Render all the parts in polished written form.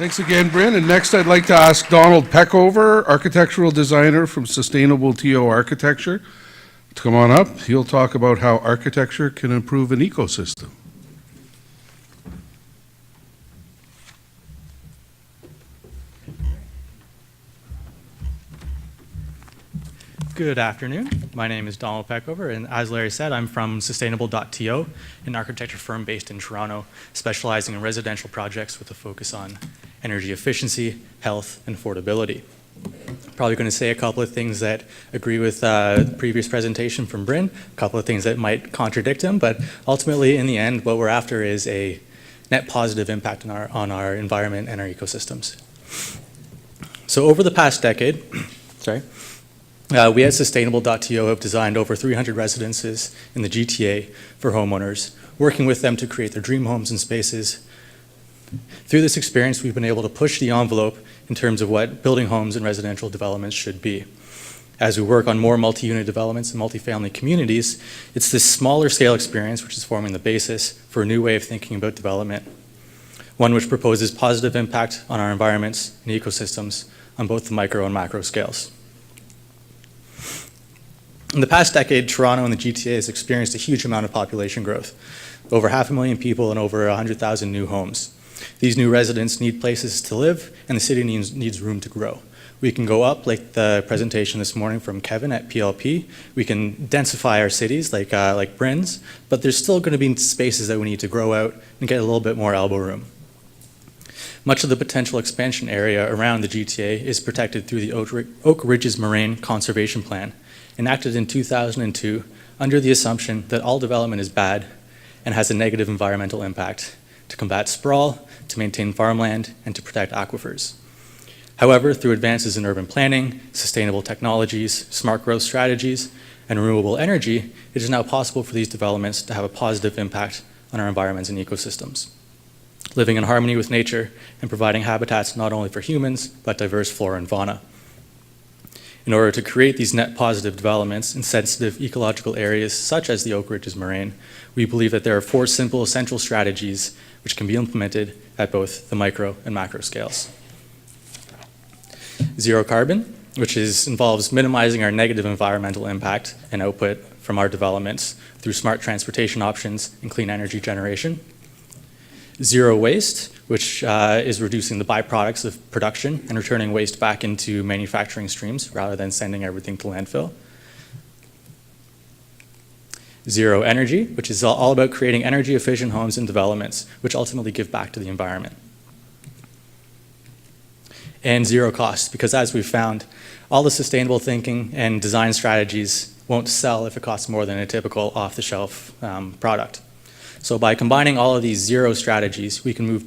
Thanks again, Bryn. And next I'd like to ask Donald Peckover, architectural designer from Sustainable.to Architecture, to come on up. He'll talk about how architecture can improve an ecosystem. Good afternoon. My name is Donald Peckover, and as Larry said, I'm from Sustainable.to, an architecture firm based in Toronto, specializing in residential projects with a focus on energy efficiency, health, and affordability. Probably going to say a couple of things that agree with the previous presentation from Bryn, a couple of things that might contradict him, but ultimately, in the end, what we're after is a net positive impact on our environment and our ecosystems. So over the past decade, we at Sustainable.to have designed over 300 residences in the GTA for homeowners, working with them to create their dream homes and spaces. Through this experience, we've been able to push the envelope in terms of what building homes and residential developments should be. As we work on more multi-unit developments and multifamily communities, it's this smaller scale experience which is forming the basis for a new way of thinking about development, one which proposes positive impact on our environments and ecosystems on both the micro and macro scales. In the past decade, Toronto and the GTA has experienced a huge amount of population growth, over 500,000 people and over 100,000 new homes. These new residents need places to live, and the city needs room to grow. We can go up, like the presentation this morning from Kevin at PLP. We can densify our cities like Bryn's, but there's still going to be spaces that we need to grow out and get a little bit more elbow room. Much of the potential expansion area around the GTA is protected through the Oak Ridges Moraine Conservation Plan, enacted in 2002 under the assumption that all development is bad and has a negative environmental impact to combat sprawl, to maintain farmland, and to protect aquifers. However, through advances in urban planning, sustainable technologies, smart growth strategies, and renewable energy, it is now possible for these developments to have a positive impact on our environments and ecosystems, living in harmony with nature and providing habitats not only for humans, but diverse flora and fauna. In order to create these net positive developments in sensitive ecological areas such as the Oak Ridges Moraine, we believe that there are 4 simple essential strategies which can be implemented at both the micro and macro scales. Zero carbon, which involves minimizing our negative environmental impact and output from our developments through smart transportation options and clean energy generation. Zero waste, which is reducing the byproducts of production and returning waste back into manufacturing streams rather than sending everything to landfill. Zero energy, which is all about creating energy efficient homes and developments, which ultimately give back to the environment. And zero cost, because as we've found, all the sustainable thinking and design strategies won't sell if it costs more than a typical off-the-shelf product. So by combining all of these zero strategies, we can move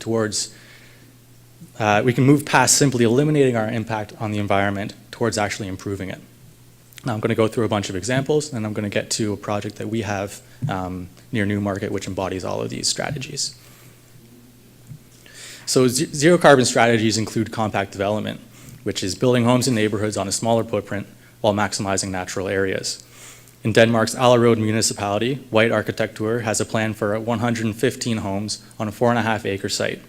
past simply eliminating our impact on the environment towards actually improving it. Now I'm going to go through a bunch of examples, and I'm going to get to a project that we have near Newmarket, which embodies all of these strategies. So zero carbon strategies include compact development, which is building homes and neighborhoods on a smaller footprint while maximizing natural areas. In Denmark's Allerød municipality, White Architecture has a plan for 115 homes on a 4.5-acre site,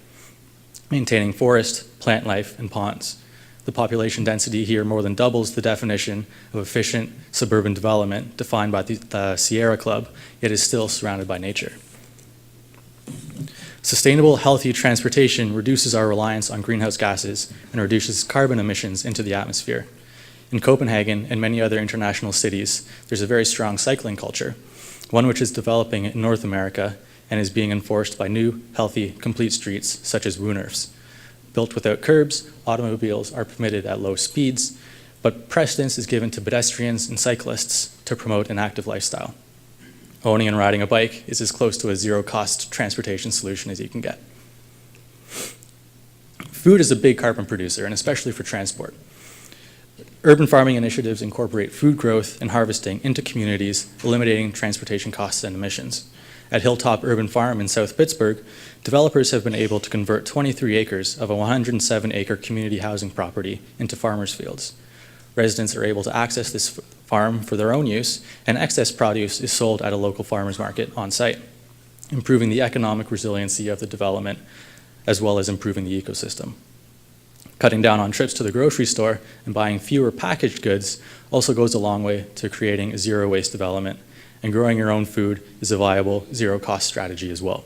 maintaining forest, plant life, and ponds. The population density here more than doubles the definition of efficient suburban development defined by the Sierra Club, yet is still surrounded by nature. Sustainable, healthy transportation reduces our reliance on greenhouse gases and reduces carbon emissions into the atmosphere. In Copenhagen and many other international cities, there's a very strong cycling culture, one which is developing in North America and is being enforced by new, healthy, complete streets such as Wooners. Built without curbs, automobiles are permitted at low speeds, but precedence is given to pedestrians and cyclists to promote an active lifestyle. Owning and riding a bike is as close to a zero-cost transportation solution as you can get. Food is a big carbon producer, and especially for transport. Urban farming initiatives incorporate food growth and harvesting into communities, eliminating transportation costs and emissions. At Hilltop Urban Farm in South Pittsburgh, developers have been able to convert 23 acres of a 107-acre community housing property into farmers' fields. Residents are able to access this farm for their own use, and excess produce is sold at a local farmers market on site, improving the economic resiliency of the development, as well as improving the ecosystem. Cutting down on trips to the grocery store and buying fewer packaged goods also goes a long way to creating a zero waste development, and growing your own food is a viable zero cost strategy as well.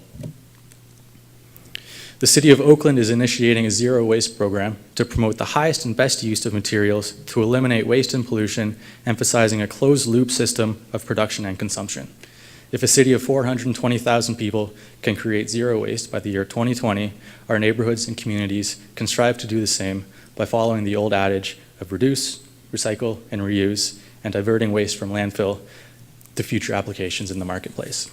The City of Oakland is initiating a zero waste program to promote the highest and best use of materials to eliminate waste and pollution, emphasizing a closed loop system of production and consumption. If a city of 420,000 people can create zero waste by the year 2020, our neighborhoods and communities can strive to do the same by following the old adage of reduce, recycle, and reuse, and diverting waste from landfill to future applications in the marketplace.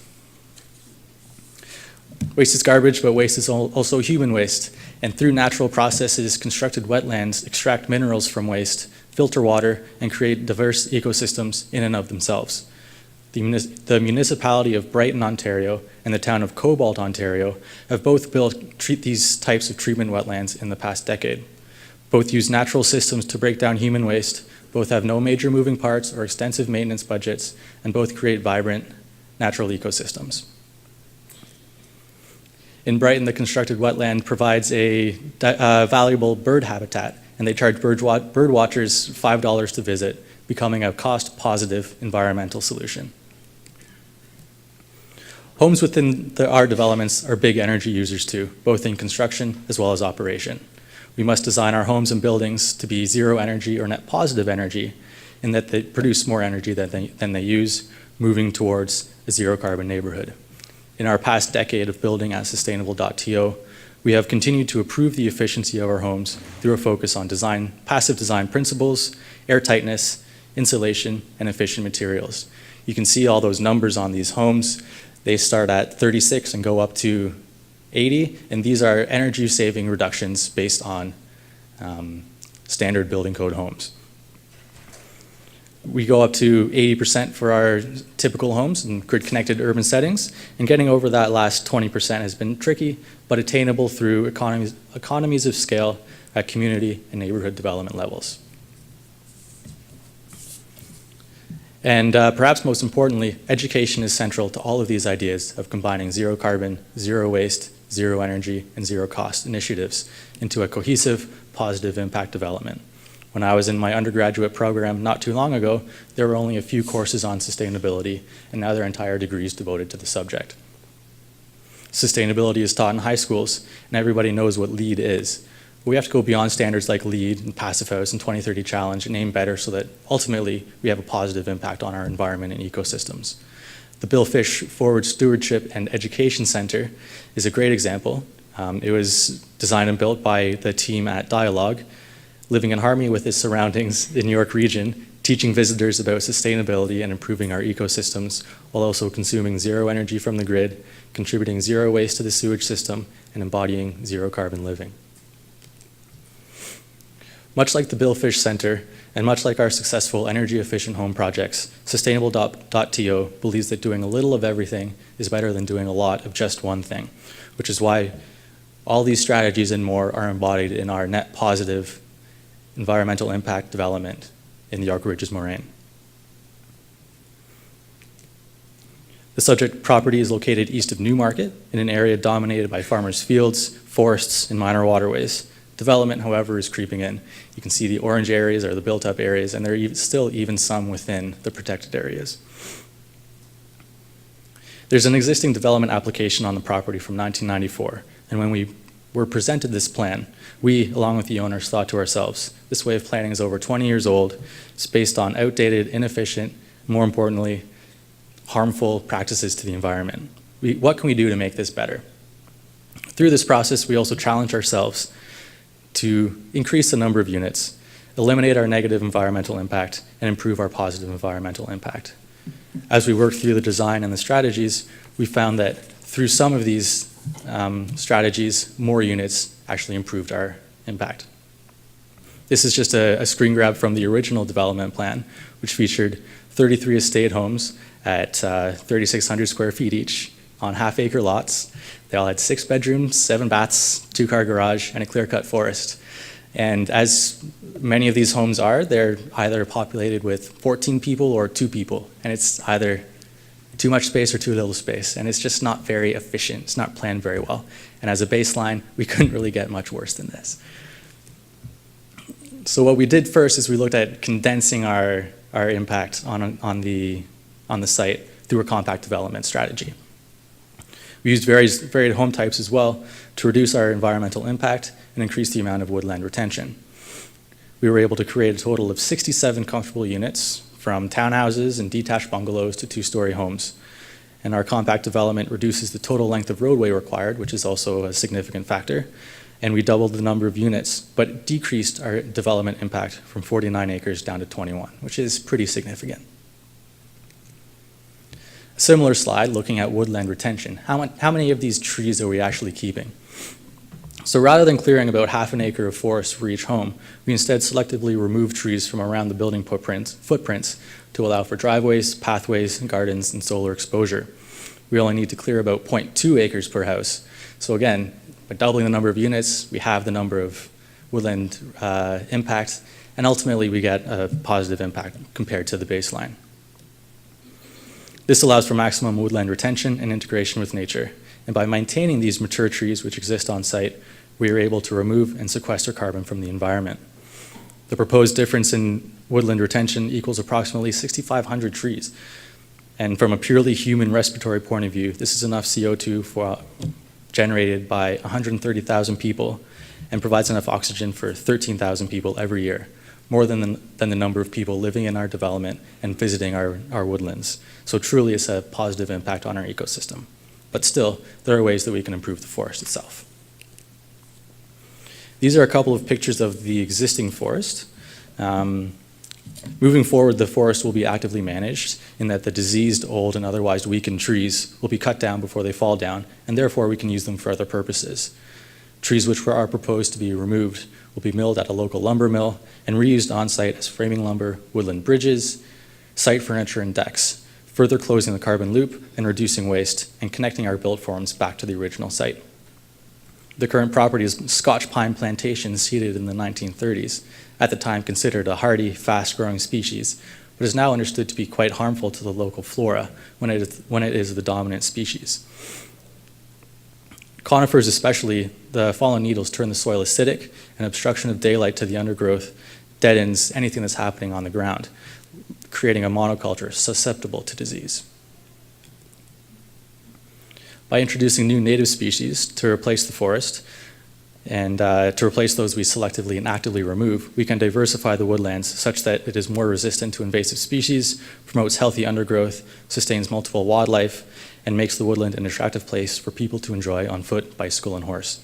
Waste is garbage, but waste is also human waste, and through natural processes, constructed wetlands extract minerals from waste, filter water, and create diverse ecosystems in and of themselves. The municipality of Brighton, Ontario, and the town of Cobalt, Ontario, have both built these types of treatment wetlands in the past decade. Both use natural systems to break down human waste, both have no major moving parts or extensive maintenance budgets, and both create vibrant natural ecosystems. In Brighton, the constructed wetland provides a valuable bird habitat, and they charge bird watchers $5 to visit, becoming a cost-positive environmental solution. Homes within our developments are big energy users too, both in construction as well as operation. We must design our homes and buildings to be zero energy or net positive energy, in that they produce more energy than they use, moving towards a zero carbon neighborhood. In our past decade of building at SUSTAINABLE.to, we have continued to improve the efficiency of our homes through a focus on passive design principles, airtightness, insulation, and efficient materials. You can see all those numbers on these homes. They start at 36 and go up to 80, and these are energy saving reductions based on standard building code homes. We go up to 80% for our typical homes in grid-connected urban settings, and getting over that last 20% has been tricky, but attainable through economies of scale at community and neighborhood development levels. And perhaps most importantly, education is central to all of these ideas of combining zero carbon, zero waste, zero energy, and zero cost initiatives into a cohesive, positive impact development. When I was in my undergraduate program not too long ago, there were only a few courses on sustainability, and now there are entire degrees devoted to the subject. Sustainability is taught in high schools, and everybody knows what LEED is. We have to go beyond standards like LEED and Passive House and 2030 Challenge and aim better so that ultimately we have a positive impact on our environment and ecosystems. The Bill Fish Forward Stewardship and Education Center is a great example. It was designed and built by the team at Dialogue, living in harmony with its surroundings in New York region, teaching visitors about sustainability and improving our ecosystems, while also consuming zero energy from the grid, contributing zero waste to the sewage system, and embodying zero carbon living. Much like the Bill Fish Center, and much like our successful energy-efficient home projects, Sustainable.to believes that doing a little of everything is better than doing a lot of just one thing, which is why all these strategies and more are embodied in our net positive environmental impact development in the York Ridges Moraine. The subject property is located east of Newmarket in an area dominated by farmers' fields, forests, and minor waterways. Development, however, is creeping in. You can see the orange areas are the built-up areas, and there are still even some within the protected areas. There's an existing development application on the property from 1994, and when we were presented this plan, we, along with the owners, thought to ourselves, this way of planning is over 20 years old. It's based on outdated, inefficient, more importantly, harmful practices to the environment. What can we do to make this better? Through this process, we also challenge ourselves to increase the number of units, eliminate our negative environmental impact, and improve our positive environmental impact. As we worked through the design and the strategies, we found that through some of these strategies, more units actually improved our impact. This is just a screen grab from the original development plan, which featured 33 estate homes at 3,600 square feet each on half-acre lots. They all had 6 bedrooms, 7 baths, 2-car garage, and a clear-cut forest. And as many of these homes are, they're either populated with 14 people or 2 people, and it's either too much space or too little space, and it's just not very efficient. It's not planned very well. And as a baseline, we couldn't really get much worse than this. So what we did first is we looked at condensing our impact on the site through a compact development strategy. We used varied home types as well to reduce our environmental impact and increase the amount of woodland retention. We were able to create a total of 67 comfortable units, from townhouses and detached bungalows to two-story homes. And our compact development reduces the total length of roadway required, which is also a significant factor. And we doubled the number of units, but decreased our development impact from 49 acres down to 21, which is pretty significant. A similar slide looking at woodland retention. How many of these trees are we actually keeping? So rather than clearing about half an acre of forest for each home, we instead selectively remove trees from around the building footprints to allow for driveways, pathways, gardens, and solar exposure. We only need to clear about 0.2 acres per house. So again, by doubling the number of units, we have the number of woodland impact, and ultimately we get a positive impact compared to the baseline. This allows for maximum woodland retention and integration with nature. And by maintaining these mature trees which exist on site, we are able to remove and sequester carbon from the environment. The proposed difference in woodland retention equals approximately 6,500 trees. And from a purely human respiratory point of view, this is enough CO2 generated by 130,000 people and provides enough oxygen for 13,000 people every year, more than the number of people living in our development and visiting our woodlands. So truly it's a positive impact on our ecosystem. But still, there are ways that we can improve the forest itself. These are a couple of pictures of the existing forest. Moving forward, the forest will be actively managed in that the diseased, old, and otherwise weakened trees will be cut down before they fall down, and therefore we can use them for other purposes. Trees which are proposed to be removed will be milled at a local lumber mill and reused on-site as framing lumber, woodland bridges, site furniture, and decks, further closing the carbon loop and reducing waste and connecting our built forms back to the original site. The current property is Scotch pine plantation seeded in the 1930s, at the time considered a hardy, fast-growing species, but is now understood to be quite harmful to the local flora when it is the dominant species. Conifers especially, the fallen needles turn the soil acidic, and obstruction of daylight to the undergrowth deadens anything that's happening on the ground, creating a monoculture susceptible to disease. By introducing new native species to replace the forest, and to replace those we selectively and actively remove, we can diversify the woodlands such that it is more resistant to invasive species, promotes healthy undergrowth, sustains multiple wildlife, and makes the woodland an attractive place for people to enjoy on foot, bicycle, and horse.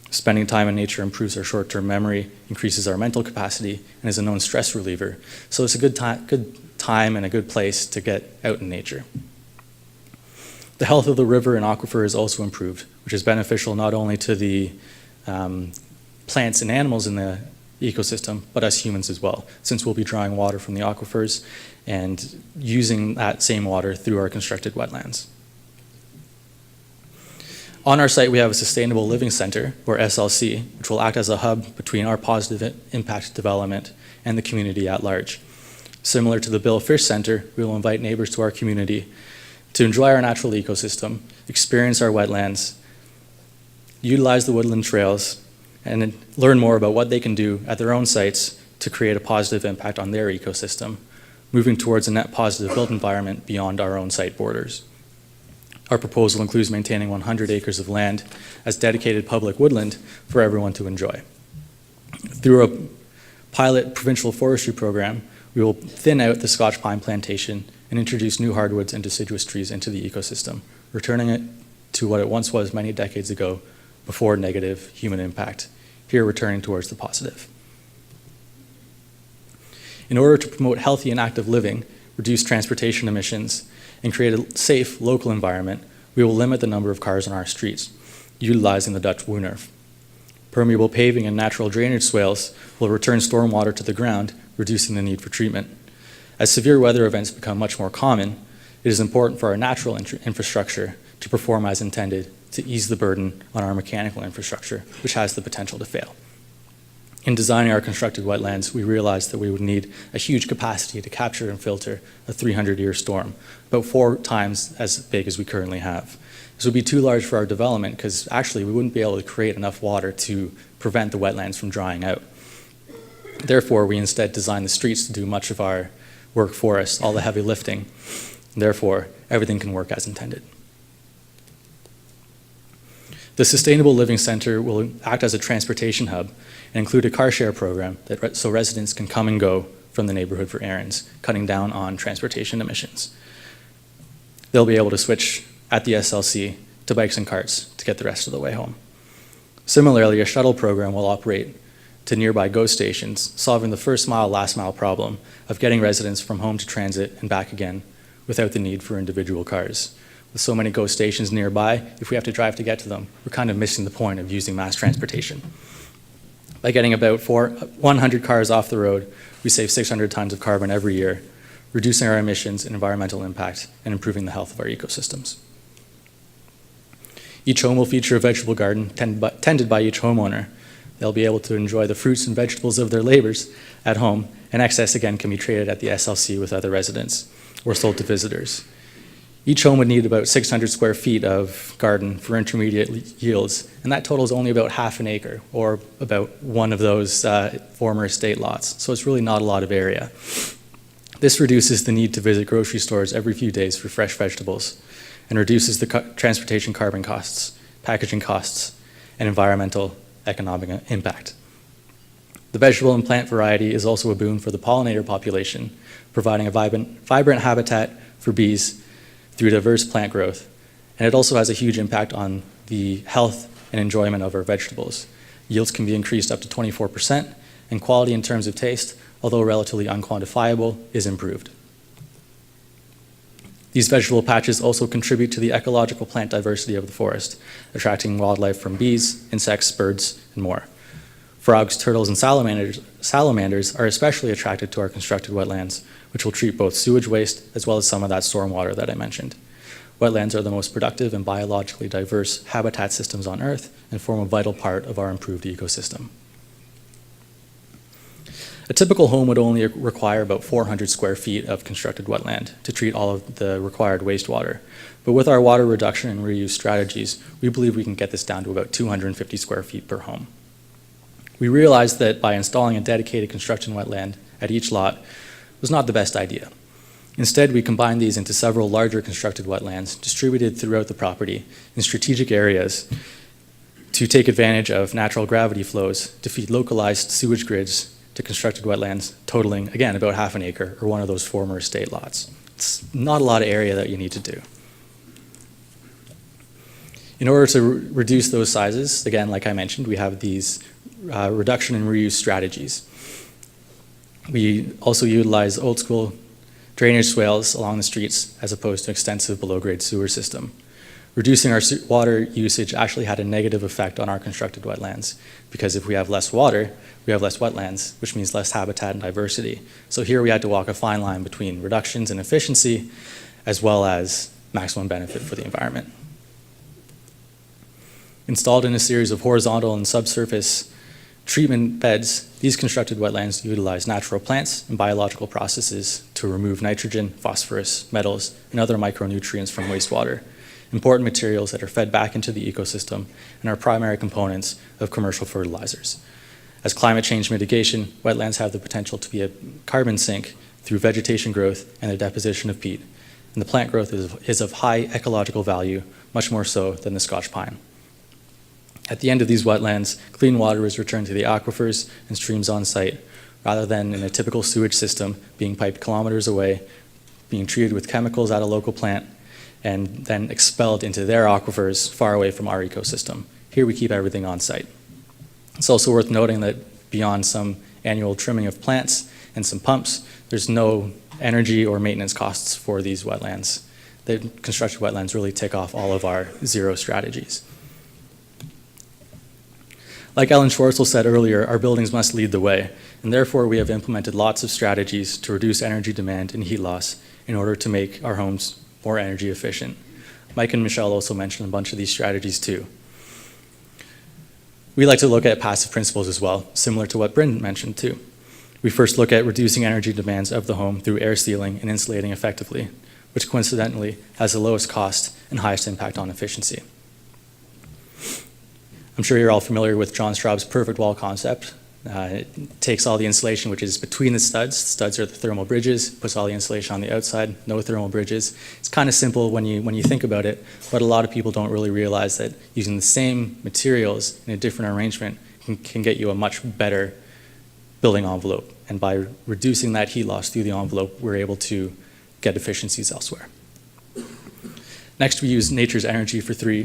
Spending time in nature improves our short-term memory, increases our mental capacity, and is a known stress reliever. So it's a good time and a good place to get out in nature. The health of the river and aquifer is also improved, which is beneficial not only to the plants and animals in the ecosystem, but us humans as well, since we'll be drawing water from the aquifers and using that same water through our constructed wetlands. On our site, we have a Sustainable Living Center, or SLC, which will act as a hub between our positive impact development and the community at large. Similar to the Bill Fish Center, we will invite neighbors to our community to enjoy our natural ecosystem, experience our wetlands, utilize the woodland trails, and learn more about what they can do at their own sites to create a positive impact on their ecosystem, moving towards a net positive built environment beyond our own site borders. Our proposal includes maintaining 100 acres of land as dedicated public woodland for everyone to enjoy. Through a pilot provincial forestry program, we will thin out the Scotch pine plantation and introduce new hardwoods and deciduous trees into the ecosystem, returning it to what it once was many decades ago before negative human impact, here returning towards the positive. In order to promote healthy and active living, reduce transportation emissions, and create a safe local environment, we will limit the number of cars on our streets, utilizing the Dutch Woonerf. Permeable paving and natural drainage swales will return stormwater to the ground, reducing the need for treatment. As severe weather events become much more common, it is important for our natural infrastructure to perform as intended to ease the burden on our mechanical infrastructure, which has the potential to fail. In designing our constructed wetlands, we realized that we would need a huge capacity to capture and filter a 300-year storm, about 4 times as big as we currently have. This would be too large for our development because actually we wouldn't be able to create enough water to prevent the wetlands from drying out. Therefore, we instead design the streets to do much of our work for us, all the heavy lifting. Therefore, everything can work as intended. The Sustainable Living Center will act as a transportation hub and include a car share program so residents can come and go from the neighborhood for errands, cutting down on transportation emissions. They'll be able to switch at the SLC to bikes and carts to get the rest of the way home. Similarly, a shuttle program will operate to nearby GO stations, solving the first mile, last mile problem of getting residents from home to transit and back again without the need for individual cars. With so many GO stations nearby, if we have to drive to get to them, we're kind of missing the point of using mass transportation. By getting about 100 cars off the road, we save 600 tons of carbon every year, reducing our emissions and environmental impact and improving the health of our ecosystems. Each home will feature a vegetable garden tended by each homeowner. They'll be able to enjoy the fruits and vegetables of their labors at home, and excess again can be traded at the SLC with other residents or sold to visitors. Each home would need about 600 square feet of garden for intermediate yields, and that totals only about half an acre, or about one of those former estate lots. So it's really not a lot of area. This reduces the need to visit grocery stores every few days for fresh vegetables, and reduces the transportation carbon costs, packaging costs, and environmental economic impact. The vegetable and plant variety is also a boon for the pollinator population, providing a vibrant habitat for bees through diverse plant growth. And it also has a huge impact on the health and enjoyment of our vegetables. Yields can be increased up to 24%, and quality in terms of taste, although relatively unquantifiable, is improved. These vegetable patches also contribute to the ecological plant diversity of the forest, attracting wildlife from bees, insects, birds, and more. Frogs, turtles, and salamanders are especially attracted to our constructed wetlands, which will treat both sewage waste as well as some of that stormwater that I mentioned. Wetlands are the most productive and biologically diverse habitat systems on Earth and form a vital part of our improved ecosystem. A typical home would only require about 400 square feet of constructed wetland to treat all of the required wastewater. But with our water reduction and reuse strategies, we believe we can get this down to about 250 square feet per home. We realized that by installing a dedicated construction wetland at each lot was not the best idea. Instead, we combined these into several larger constructed wetlands distributed throughout the property in strategic areas to take advantage of natural gravity flows to feed localized sewage grids to constructed wetlands, totaling, again, about half an acre, or one of those former estate lots. It's not a lot of area that you need to do. In order to reduce those sizes, again, like I mentioned, we have these reduction and reuse strategies. We also utilize old school drainage swales along the streets as opposed to extensive below-grade sewer system. Reducing our water usage actually had a negative effect on our constructed wetlands, because if we have less water, we have less wetlands, which means less habitat and diversity. So here we had to walk a fine line between reductions in efficiency as well as maximum benefit for the environment. Installed in a series of horizontal and subsurface treatment beds, these constructed wetlands utilize natural plants and biological processes to remove nitrogen, phosphorus, metals, and other micronutrients from wastewater, important materials that are fed back into the ecosystem and are primary components of commercial fertilizers. As climate change mitigation, wetlands have the potential to be a carbon sink through vegetation growth and the deposition of peat, and the plant growth is of high ecological value, much more so than the Scotch pine. At the end of these wetlands, clean water is returned to the aquifers and streams on site, rather than in a typical sewage system being piped kilometers away, being treated with chemicals at a local plant, and then expelled into their aquifers far away from our ecosystem. Here we keep everything on site. It's also worth noting that beyond some annual trimming of plants and some pumps, there's no energy or maintenance costs for these wetlands. The constructed wetlands really tick off all of our zero strategies. Like Ellen Schwartzel said earlier, our buildings must lead the way, and therefore we have implemented lots of strategies to reduce energy demand and heat loss in order to make our homes more energy efficient. Mike and Michelle also mentioned a bunch of these strategies too. We like to look at passive principles as well, similar to what Bryn mentioned too. We first look at reducing energy demands of the home through air sealing and insulating effectively, which coincidentally has the lowest cost and highest impact on efficiency. I'm sure you're all familiar with John Straub's perfect wall concept, It takes all the insulation, which is between the studs. Studs are the thermal bridges, puts all the insulation on the outside, no thermal bridges. It's kind of simple when you think about it, but a lot of people don't really realize that using the same materials in a different arrangement can get you a much better building envelope. And by reducing that heat loss through the envelope, we're able to get efficiencies elsewhere. Next, we use nature's energy for free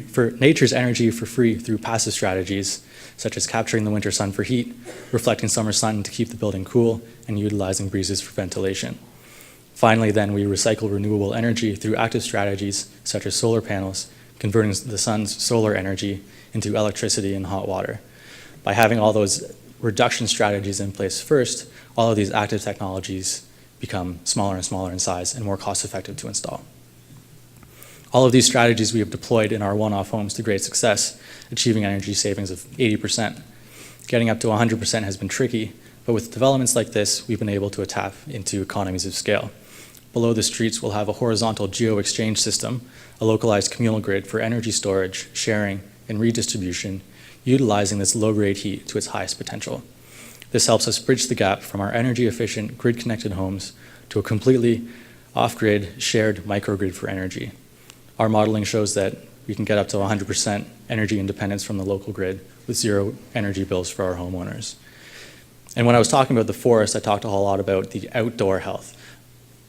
through passive strategies, such as capturing the winter sun for heat, reflecting summer sun to keep the building cool, and utilizing breezes for ventilation. Finally, then, we recycle renewable energy through active strategies, such as solar panels, converting the sun's solar energy into electricity and hot water. By having all those reduction strategies in place first, all of these active technologies become smaller and smaller in size and more cost-effective to install. All of these strategies we have deployed in our one-off homes to great success, achieving energy savings of 80%. Getting up to 100% has been tricky, but with developments like this, we've been able to tap into economies of scale. Below the streets, we'll have a horizontal geo-exchange system, a localized communal grid for energy storage, sharing, and redistribution, utilizing this low-grade heat to its highest potential. This helps us bridge the gap from our energy-efficient, grid-connected homes to a completely off-grid, shared microgrid for energy. Our modeling shows that we can get up to 100% energy independence from the local grid with zero energy bills for our homeowners. And when I was talking about the forest, I talked a whole lot about the outdoor health.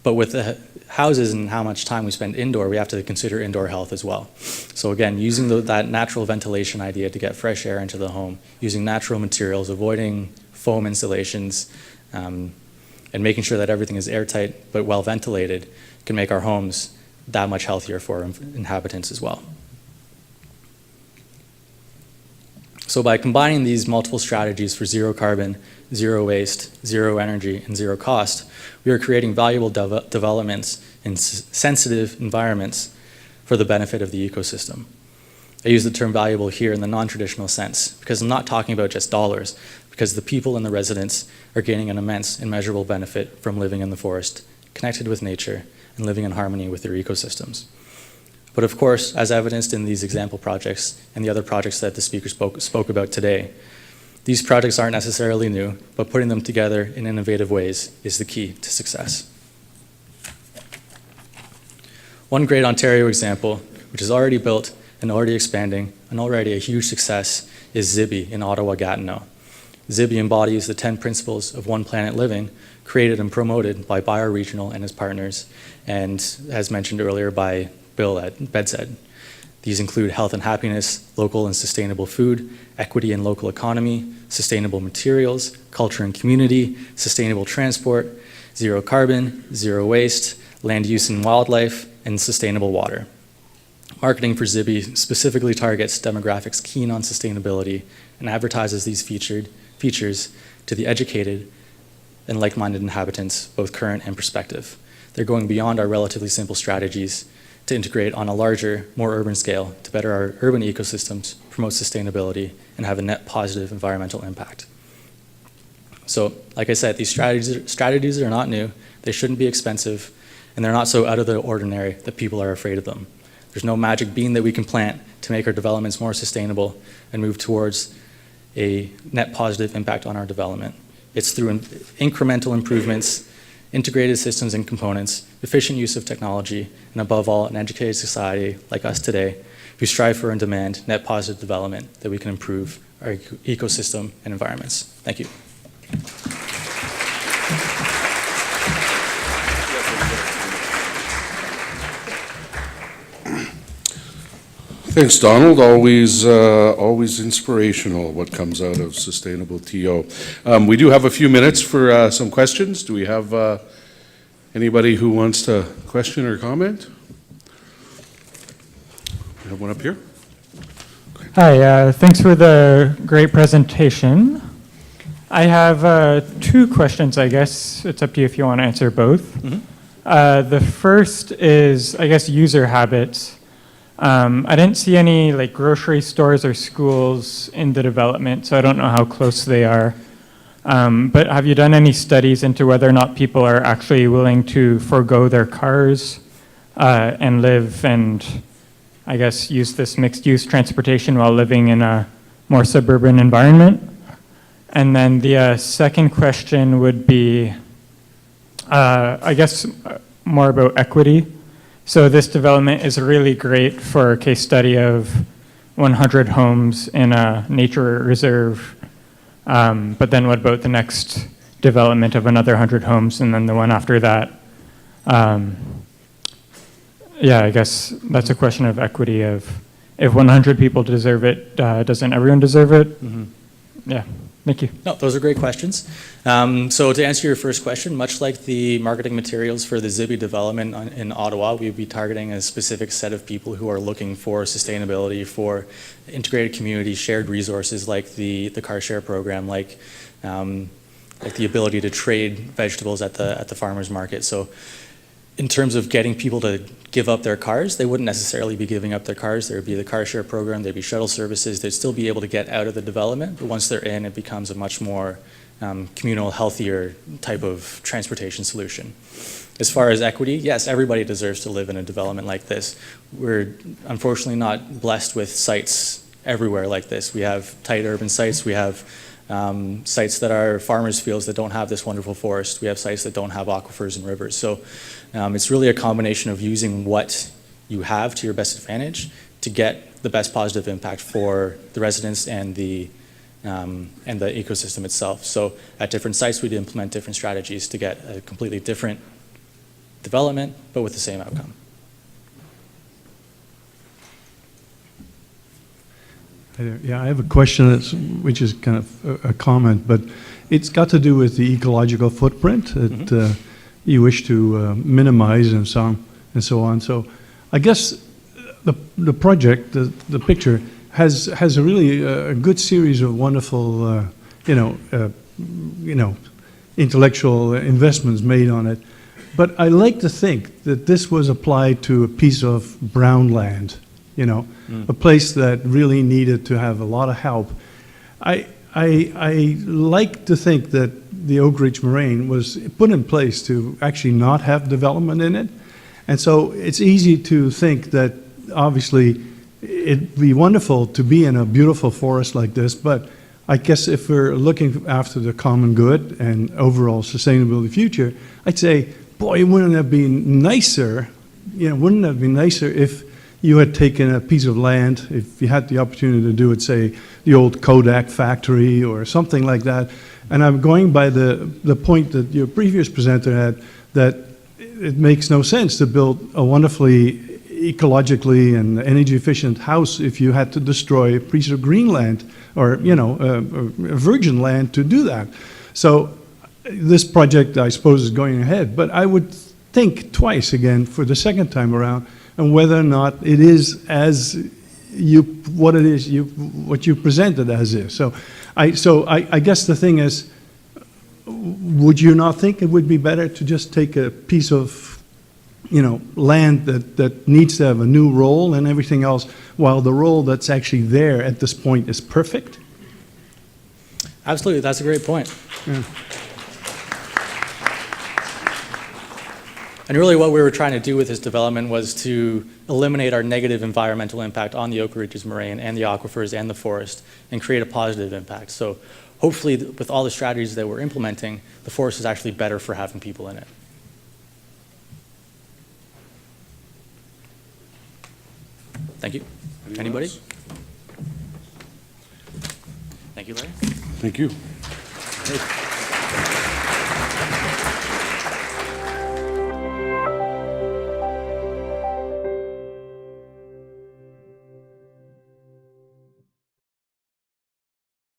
But with the houses and how much time we spend indoor, we have to consider indoor health as well. So again, using that natural ventilation idea to get fresh air into the home, using natural materials, avoiding foam installations, and making sure that everything is airtight but well ventilated can make our homes that much healthier for inhabitants as well. So by combining these multiple strategies for zero carbon, zero waste, zero energy, and zero cost, we are creating valuable developments in sensitive environments for the benefit of the ecosystem. I use the term valuable here in the non-traditional sense because I'm not talking about just dollars, because the people and the residents are gaining an immense and measurable benefit from living in the forest, connected with nature, and living in harmony with their ecosystems. But of course, as evidenced in these example projects and the other projects that the speaker spoke about today, these projects aren't necessarily new, but putting them together in innovative ways is the key to success. One great Ontario example, which is already built and already expanding and already a huge success, is Zibi in Ottawa-Gatineau. Zibi embodies the 10 principles of One Planet Living, created and promoted by Bioregional and his partners, and as mentioned earlier by Bill at BedSed. These include health and happiness, local and sustainable food, equity and local economy, sustainable materials, culture and community, sustainable transport, zero carbon, zero waste, land use and wildlife, and sustainable water. Marketing for Zibi specifically targets demographics keen on sustainability and advertises these features to the educated and like-minded inhabitants, both current and prospective. They're going beyond our relatively simple strategies to integrate on a larger, more urban scale to better our urban ecosystems, promote sustainability, and have a net positive environmental impact. So, like I said, these strategies are not new, they shouldn't be expensive, and they're not so out of the ordinary that people are afraid of them. There's no magic bean that we can plant to make our developments more sustainable and move towards a net positive impact on our development. It's through incremental improvements, integrated systems and components, efficient use of technology, and above all, an educated society like us today who strive for and demand net positive development that we can improve our ecosystem and environments. Thank you. Thanks, Donald. Always inspirational what comes out of Sustainable.to. We do have a few minutes for some questions. Do we have anybody who wants to question or comment? We have one up here. Hi, thanks for the great presentation. I have two questions, I guess. It's up to you if you want to answer both. Mm-hmm. The first is, I guess, user habits. I didn't see any like grocery stores or schools in the development, so I don't know how close they are. But have you done any studies into whether or not people are actually willing to forego their cars and live and, I guess, use this mixed-use transportation while living in a more suburban environment? And then the second question would be, I guess, more about equity. So this development is really great for a case study of 100 homes in a nature reserve. But then what about the next development of another 100 homes and then the one after that? Yeah, I guess that's a question of equity of if 100 people deserve it, doesn't everyone deserve it? Mm-hmm. Yeah, thank you. No, those are great questions. So to answer your first question, much like the marketing materials for the Zibi development in Ottawa, we'd be targeting a specific set of people who are looking for sustainability, for integrated community, shared resources like the car share program, like the ability to trade vegetables at the farmer's market. So in terms of getting people to give up their cars, they wouldn't necessarily be giving up their cars. There would be the car share program, there'd be shuttle services, they'd still be able to get out of the development, but once they're in, it becomes a much more communal, healthier type of transportation solution. As far as equity, yes, everybody deserves to live in a development like this. We're unfortunately not blessed with sites everywhere like this. We have tight urban sites, we have sites that are farmers' fields that don't have this wonderful forest. We have sites that don't have aquifers and rivers. So it's really a combination of using what you have to your best advantage to get the best positive impact for the residents and the ecosystem itself. So at different sites, we'd implement different strategies to get a completely different development, but with the same outcome. Yeah, I have a question which is kind of a comment, but it's got to do with the ecological footprint that you wish to minimize and so on. So I guess the project, the picture, has a really a good series of wonderful, intellectual investments made on it. But I like to think that this was applied to a piece of brown land. A place that really needed to have a lot of help. I like to think that the Oak Ridge Moraine was put in place to actually not have development in it. And so it's easy to think that obviously it'd be wonderful to be in a beautiful forest like this, but I guess if we're looking after the common good and overall sustainability future, I'd say, boy, wouldn't it have been nicer, if you had taken a piece of land, if you had the opportunity to do it, say, the old Kodak factory or something like that. And I'm going by the point that your previous presenter had, that it makes no sense to build a wonderfully ecologically and energy efficient house if you had to destroy a piece of green land or, a virgin land to do that. So this project, I suppose, is going ahead, but I would think twice again for the second time around and whether or not it is what you presented as is. So I guess the thing is, would you not think it would be better to just take a piece of, land that needs to have a new role and everything else, while the role that's actually there at this point is perfect? Absolutely, that's a great point. Yeah. And really what we were trying to do with this development was to eliminate our negative environmental impact on the Oak Ridges Moraine and the aquifers and the forest and create a positive impact. So hopefully with all the strategies that we're implementing, the forest is actually better for having people in it. Thank you. Anybody? Else? Thank you, Larry. Thank you.